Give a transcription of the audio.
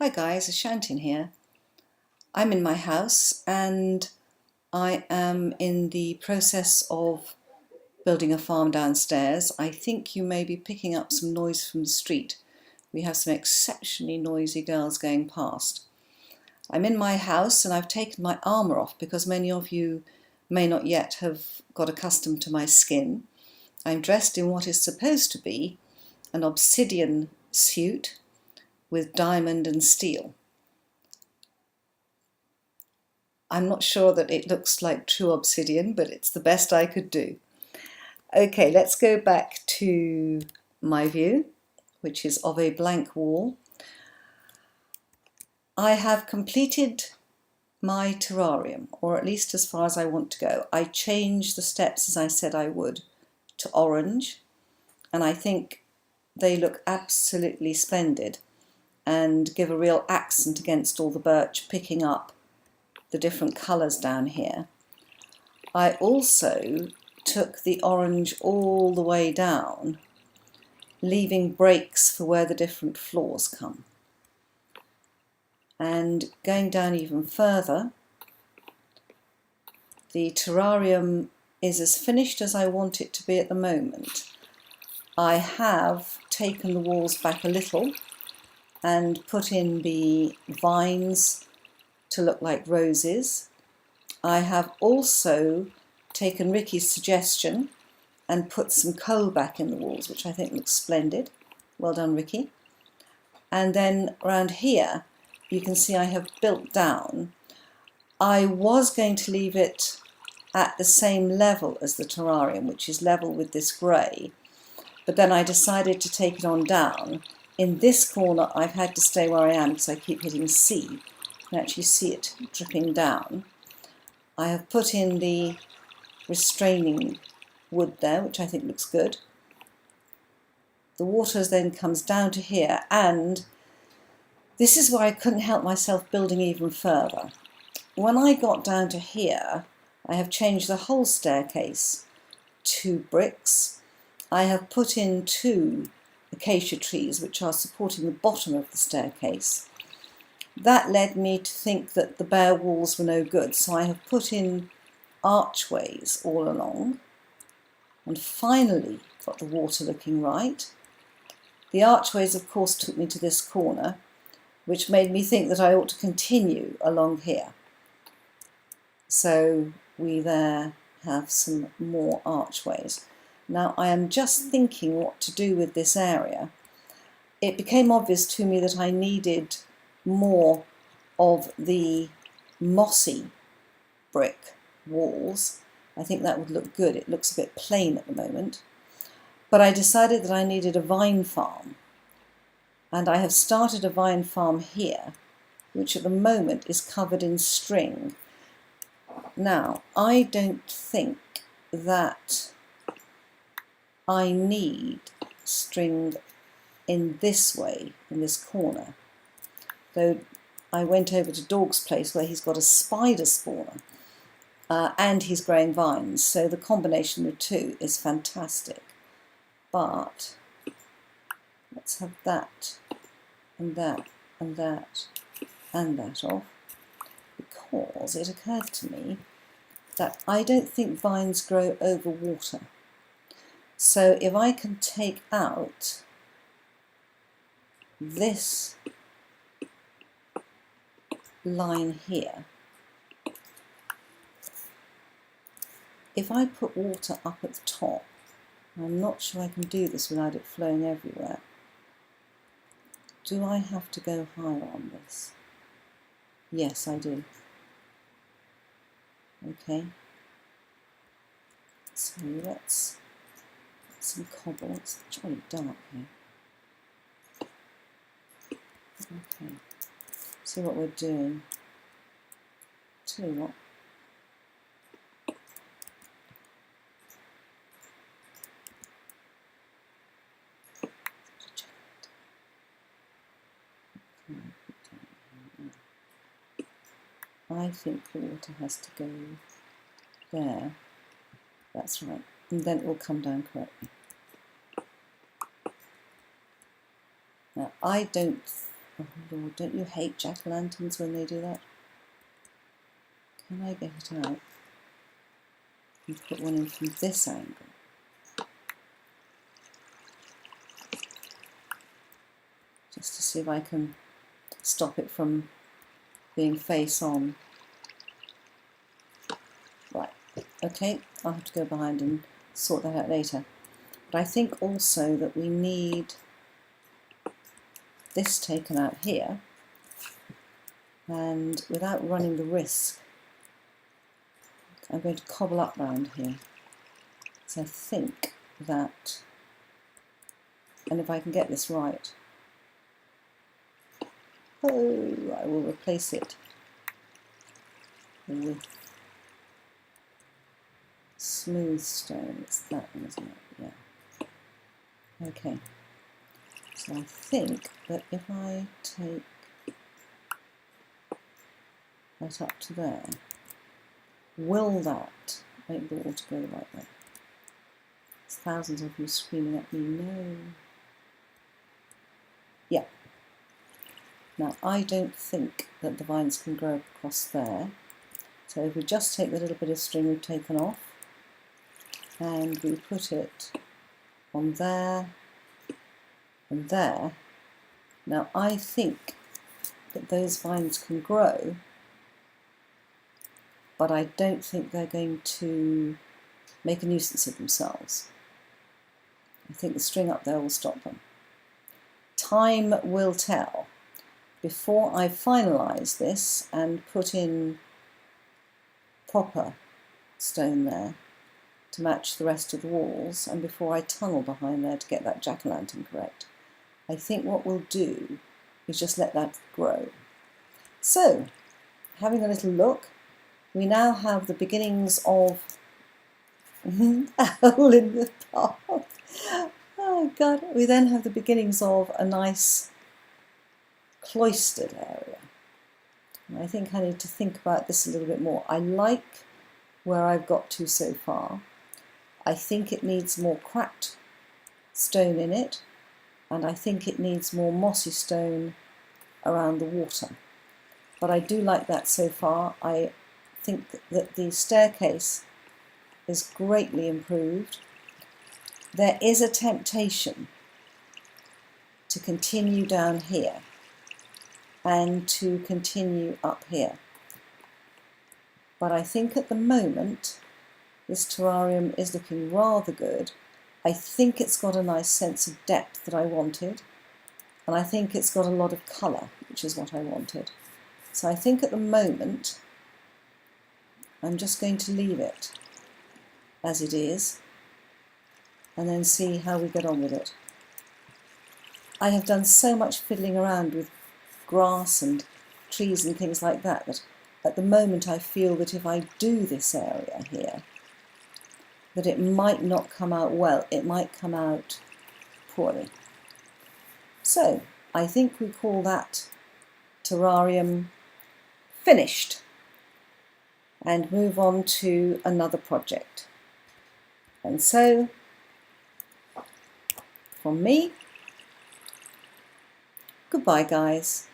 Hi guys, it's Shantin here. I'm in my house and I am in the process of building a farm downstairs. I think you may be picking up some noise from the street. We have some exceptionally noisy girls going past. I'm in my house and I've taken my armour off because many of you may not yet have got accustomed to my skin. I'm dressed in what is supposed to be an obsidian suit with diamond and steel. I'm not sure that it looks like true obsidian, but it's the best I could do. Okay, let's go back to my view, which is of a blank wall. I have completed my terrarium, or at least as far as I want to go. I changed the steps as I said I would to orange, and I think they look absolutely splendid and give a real accent against all the birch, picking up the different colours down here. I also took the orange all the way down, leaving breaks for where the different floors come. And going down even further, the terrarium is as finished as I want it to be at the moment. I have taken the walls back a little and put in the vines to look like roses. I have also taken Ricky's suggestion and put some coal back in the walls, which I think looks splendid. Well done, Ricky. And then around here, you can see I have built down. I was going to leave it at the same level as the terrarium, which is level with this grey, but then I decided to take it on down. In this corner, I've had to stay where I am because I keep hitting C. You can actually see it dripping down. I have put in the restraining wood there, which I think looks good. The water then comes down to here, and this is where I couldn't help myself building even further. When I got down to here, I have changed the whole staircase to bricks. I have put in 2 acacia trees which are supporting the bottom of the staircase. That led me to think that the bare walls were no good, so I have put in archways all along and finally got the water looking right. The archways, of course, took me to this corner, which made me think that I ought to continue along here. So we there have some more archways. Now I am just thinking what to do with this area. It became obvious to me that I needed more of the mossy brick walls. I think that would look good. It looks a bit plain at the moment. But I decided that I needed a vine farm. And I have started a vine farm here, which at the moment is covered in string. Now, I don't think that I need string in this way, in this corner. Though I went over to Dog's place where he's got a spider spawner and he's growing vines, so the combination of the two is fantastic. But let's have that and that and that and that off, because it occurred to me that I don't think vines grow over water. So if I can take out this line here, if I put water up at the top, I'm not sure I can do this without it flowing everywhere. Do I have to go higher on this? Yes, I do. Okay. So let's get some cobble. It's really dark here. Okay. See what we're doing. Tell you what. I think the water has to go there. That's right. And then it will come down correctly. Now, I don't Oh Lord, don't you hate jack-o'-lanterns when they do that? Can I get it out and put one in from this angle? Just to see if I can stop it from being face on. Right, okay, I'll have to go behind and sort that out later. But I think also that we need this taken out here, and without running the risk, I'm going to cobble up round here. So I think that, and if I can get this right, oh, I will replace it with smooth stone. It's that one, isn't it? Yeah. Okay. So I think that if I take that up to there, will that make the water go the right way? There's thousands of you screaming at me, no. Yeah. Now I don't think that the vines can grow across there. So if we just take the little bit of string we've taken off and we put it on there and there, now I think that those vines can grow, but I don't think they're going to make a nuisance of themselves. I think the string up there will stop them. Time will tell. Before I finalise this and put in proper stone there to match the rest of the walls, and before I tunnel behind there to get that jack-o'-lantern correct, I think what we'll do is just let that grow. So, having a little look, we now have the beginnings of a hole in the path. Oh God, we then have the beginnings of a nice cloistered area. And I think I need to think about this a little bit more. I like where I've got to so far. I think it needs more cracked stone in it, and I think it needs more mossy stone around the water. But I do like that so far. I think that the staircase is greatly improved. There is a temptation to continue down here and to continue up here. But I think at the moment this terrarium is looking rather good. I think it's got a nice sense of depth that I wanted, and I think it's got a lot of colour, which is what I wanted. So I think at the moment I'm just going to leave it as it is and then see how we get on with it. I have done so much fiddling around with grass and trees and things like that that at the moment I feel that if I do this area here, that it might not come out well, it might come out poorly. So I think we call that terrarium finished and move on to another project. And so, from me, goodbye guys.